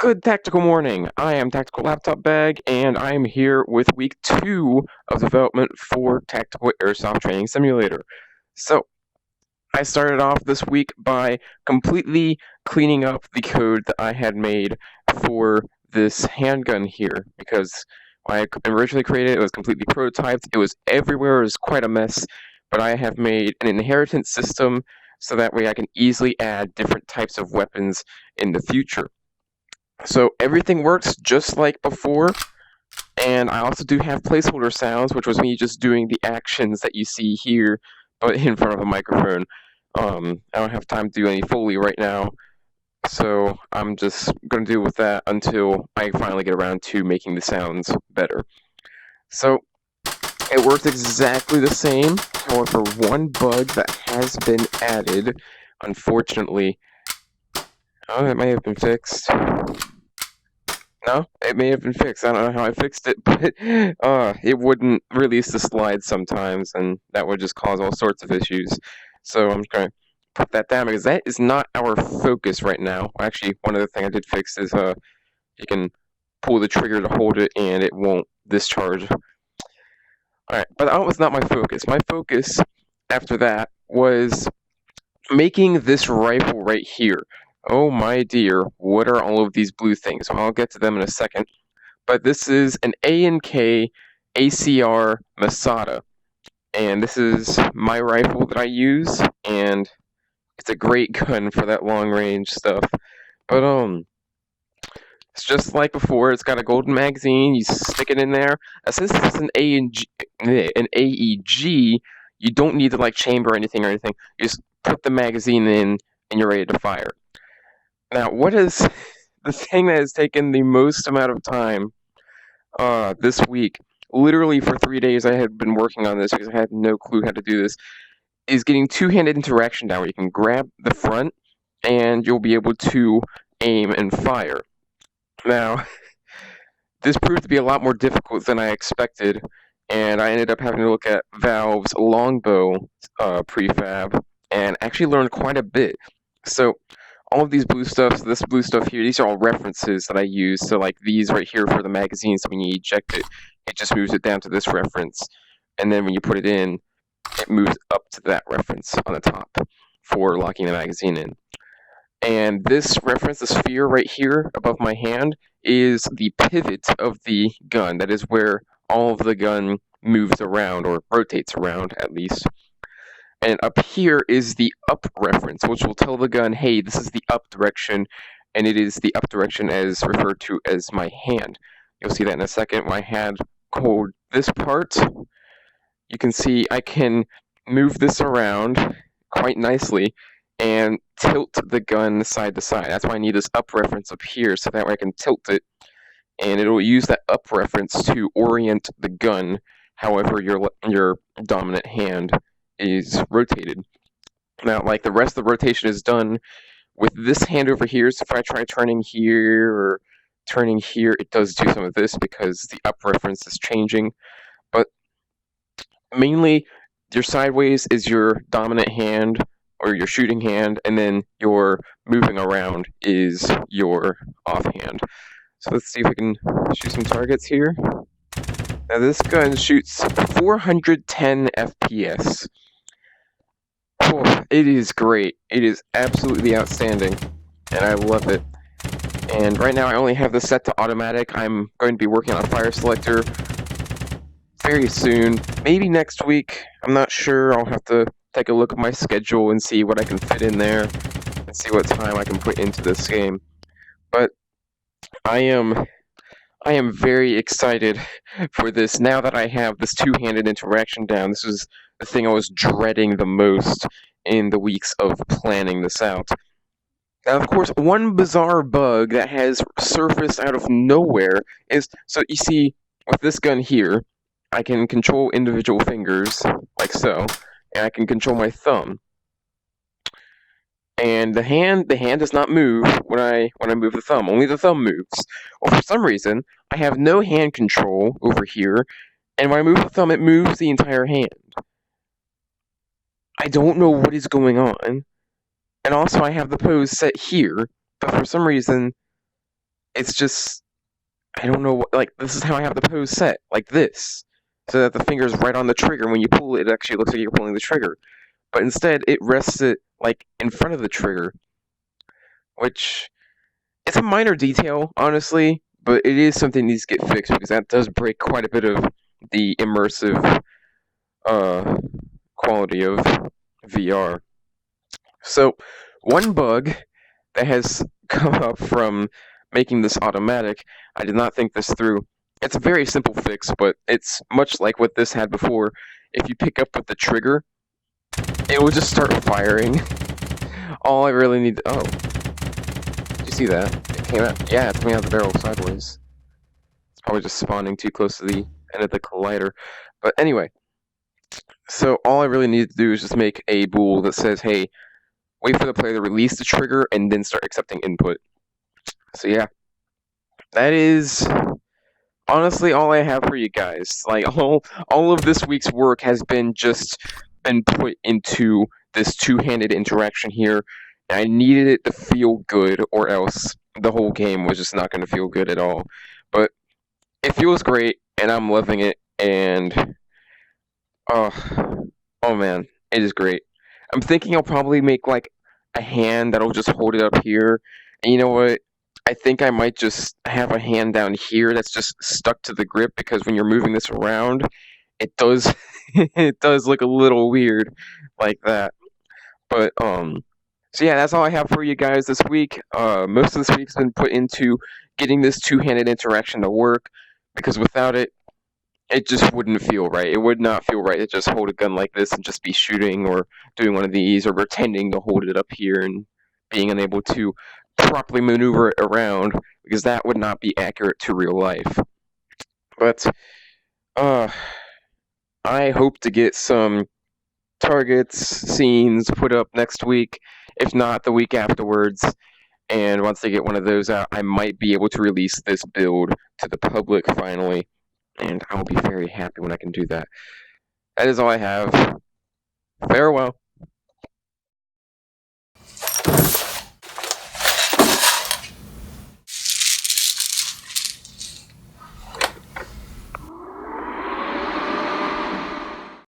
Good tactical morning. I am Tactical Laptop Bag, and I am here with week 2 of development for Tactical Airsoft Training Simulator. So, I started off this week by completely cleaning up the code that I had made for this handgun here, because when I originally created it, it was completely prototyped. It was everywhere. It was quite a mess, but I have made an inheritance system so that way I can easily add different types of weapons in the future. So everything works just like before, and I also do have placeholder sounds, which was me just doing the actions that you see here, but in front of a microphone. I don't have time to do any Foley right now, so I'm just going to deal with that until I finally get around to making the sounds better. So it works exactly the same, however, one bug that has been added, unfortunately, it may have been fixed. No, it may have been fixed. I don't know how I fixed it, but it wouldn't release the slides sometimes, and that would just cause all sorts of issues. So I'm going to put that down because that is not our focus right now. Actually, one other thing I did fix is you can pull the trigger to hold it, and it won't discharge. Alright, but that was not my focus. My focus after that was making this rifle right here. Oh my dear, what are all of these blue things? Well, I'll get to them in a second. But this is an A&K ACR MASADA. And this is my rifle that I use, and it's a great gun for that long range stuff. But it's just like before, it's got a golden magazine, you stick it in there. Since this is an AEG, you don't need to like chamber anything or anything. You just put the magazine in and you're ready to fire. Now, what is the thing that has taken the most amount of time this week? Literally for 3 days I had been working on this because I had no clue how to do this, is getting two-handed interaction down where you can grab the front and you'll be able to aim and fire. Now, this proved to be a lot more difficult than I expected, and I ended up having to look at Valve's longbow prefab and actually learned quite a bit. So all of these blue stuff, this blue stuff here, these are all references that I use. So like these right here for the magazine, so when you eject it, it just moves it down to this reference. And then when you put it in, it moves up to that reference on the top for locking the magazine in. And this reference, the sphere right here above my hand, is the pivot of the gun. That is where all of the gun moves around, or rotates around at least. And up here is the up reference, which will tell the gun, hey, this is the up direction, and it is the up direction as referred to as my hand. You'll see that in a second. My hand hold this part. You can see I can move this around quite nicely and tilt the gun side to side. That's why I need this up reference up here, so that way I can tilt it, and it'll use that up reference to orient the gun however your dominant hand is rotated. Now, like the rest of the rotation is done with this hand over here, so if I try turning here or turning here, it does do some of this because the up reference is changing. But mainly, your sideways is your dominant hand or your shooting hand, and then your moving around is your offhand. So let's see if we can shoot some targets here. Now this gun shoots 410 FPS. Oh, it is great. It is absolutely outstanding, and I love it. And right now I only have this set to automatic. I'm going to be working on a fire selector very soon, maybe next week. I'm not sure. I'll have to take a look at my schedule and see what I can fit in there and see what time I can put into this game. But I am very excited for this now that I have this two-handed interaction down. This is the thing I was dreading the most in the weeks of planning this out. Now, of course, one bizarre bug that has surfaced out of nowhere is, so you see, with this gun here, I can control individual fingers, like so, and I can control my thumb. And the hand does not move when I move the thumb. Only the thumb moves. Well, for some reason, I have no hand control over here, and when I move the thumb, it moves the entire hand. I don't know what is going on. And also, I have the pose set here, but for some reason, it's just, I don't know, like, this is how I have the pose set, like this, so that the finger's right on the trigger. When you pull it, it actually looks like you're pulling the trigger. But instead, it rests it, like, in front of the trigger, which, it's a minor detail, honestly, but it is something that needs to get fixed, because that does break quite a bit of the immersive quality of VR. So, one bug that has come up from making this automatic, I did not think this through. It's a very simple fix, but it's much like what this had before. If you pick up with the trigger, it will just start firing. All I really need. Oh, did you see that? It came out. Yeah, it's coming out the barrel sideways. It's probably just spawning too close to the end of the collider. But anyway, so all I really need to do is just make a bool that says, "Hey, wait for the player to release the trigger and then start accepting input." So yeah, that is honestly all I have for you guys. Like all of this week's work has been put into this two-handed interaction here. I needed it to feel good, or else the whole game was just not going to feel good at all. But it feels great, and I'm loving it. And oh man, it is great. I'm thinking I'll probably make like a hand that'll just hold it up here. And you know what? I think I might just have a hand down here that's just stuck to the grip, because when you're moving this around, it does it does look a little weird like that. But so yeah, that's all I have for you guys this week. Most of this week's been put into getting this two-handed interaction to work, because without it, it just wouldn't feel right. It would not feel right to just hold a gun like this and just be shooting or doing one of these, or pretending to hold it up here and being unable to properly maneuver it around, because that would not be accurate to real life. But I hope to get some targets, scenes put up next week, if not the week afterwards. And once I get one of those out, I might be able to release this build to the public finally. And I'll be very happy when I can do that. That is all I have. Farewell.